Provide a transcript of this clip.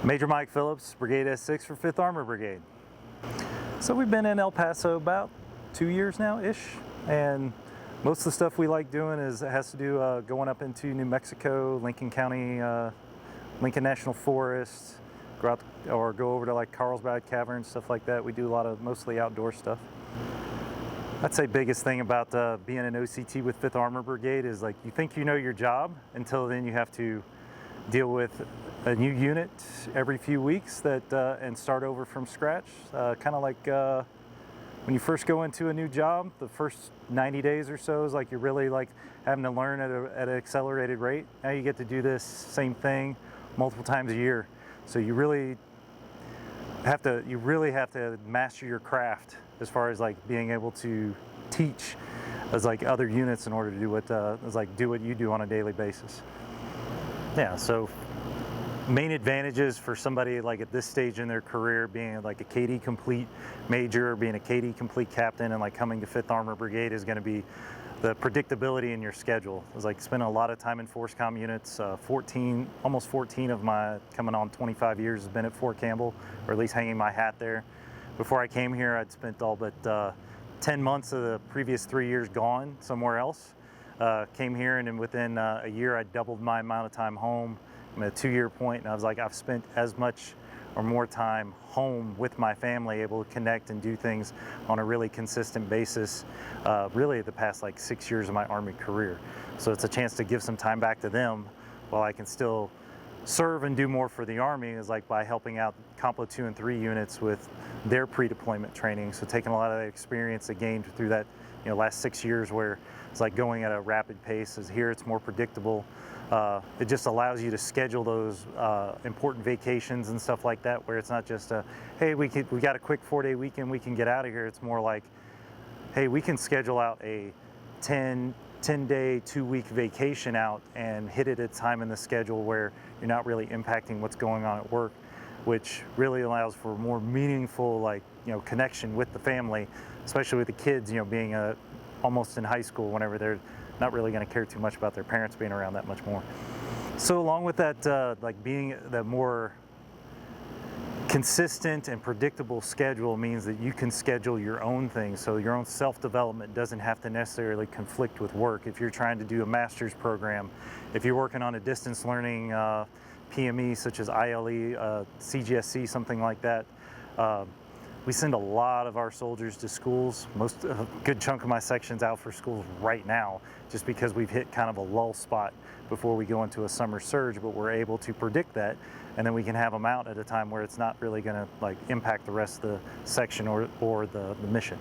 Major Mike Phillips, Brigade S6 for 5th Armored Brigade. So we've been in El Paso about 2 years now-ish, and most of the stuff we like doing has to do going up into New Mexico, Lincoln County, Lincoln National Forest, go over to like Carlsbad Caverns, stuff like that. We do a lot of mostly outdoor stuff. I'd say biggest thing about being an OCT with 5th Armored Brigade is like you think you know your job until then you have to deal with a new unit every few weeks and start over from scratch. Kind of like when you first go into a new job, the first 90 days or so is like you're really like having to learn at an accelerated rate. Now you get to do this same thing multiple times a year. So you really have to master your craft as far as like being able to teach as like other units in order to do what you do on a daily basis. Yeah, so main advantages for somebody like at this stage in their career, being like a KD complete major, being a KD complete captain, and like coming to 5th Armored Brigade is going to be the predictability in your schedule. It's like spending a lot of time in FORSCOM units. Almost 14 of my coming on 25 years has been at Fort Campbell, or at least hanging my hat there. Before I came here, I'd spent all but 10 months of the previous 3 years gone somewhere else. Came here, and then within a year I doubled my amount of time home. I'm at a 2-year point, and I was like, I've spent as much or more time home with my family, able to connect and do things on a really consistent basis, really the past like 6 years of my Army career. So it's a chance to give some time back to them while I can still serve and do more for the Army, is like by helping out Complo 2 and 3 units with their pre-deployment training. So taking a lot of the experience I gained through that last 6 years, where it's like going at a rapid pace. Is here it's more predictable. It just allows you to schedule those important vacations and stuff like that, where it's not just hey, we got a quick 4-day weekend, we can get out of here. It's more like, hey, we can schedule out a 10-day, 2-week vacation out and hit it at a time in the schedule where you're not really impacting what's going on at work, which really allows for more meaningful connection with the family, especially with the kids, being almost in high school, whenever they're not really going to care too much about their parents being around that much more. So along with that, like being the more consistent and predictable schedule means that you can schedule your own things. So your own self-development doesn't have to necessarily conflict with work. If you're trying to do a master's program, if you're working on a distance learning PME such as ILE, CGSC, something like that, we send a lot of our soldiers to schools. A good chunk of my section's out for schools right now, just because we've hit kind of a lull spot before we go into a summer surge, but we're able to predict that, and then we can have them out at a time where it's not really gonna like impact the rest of the section or the mission.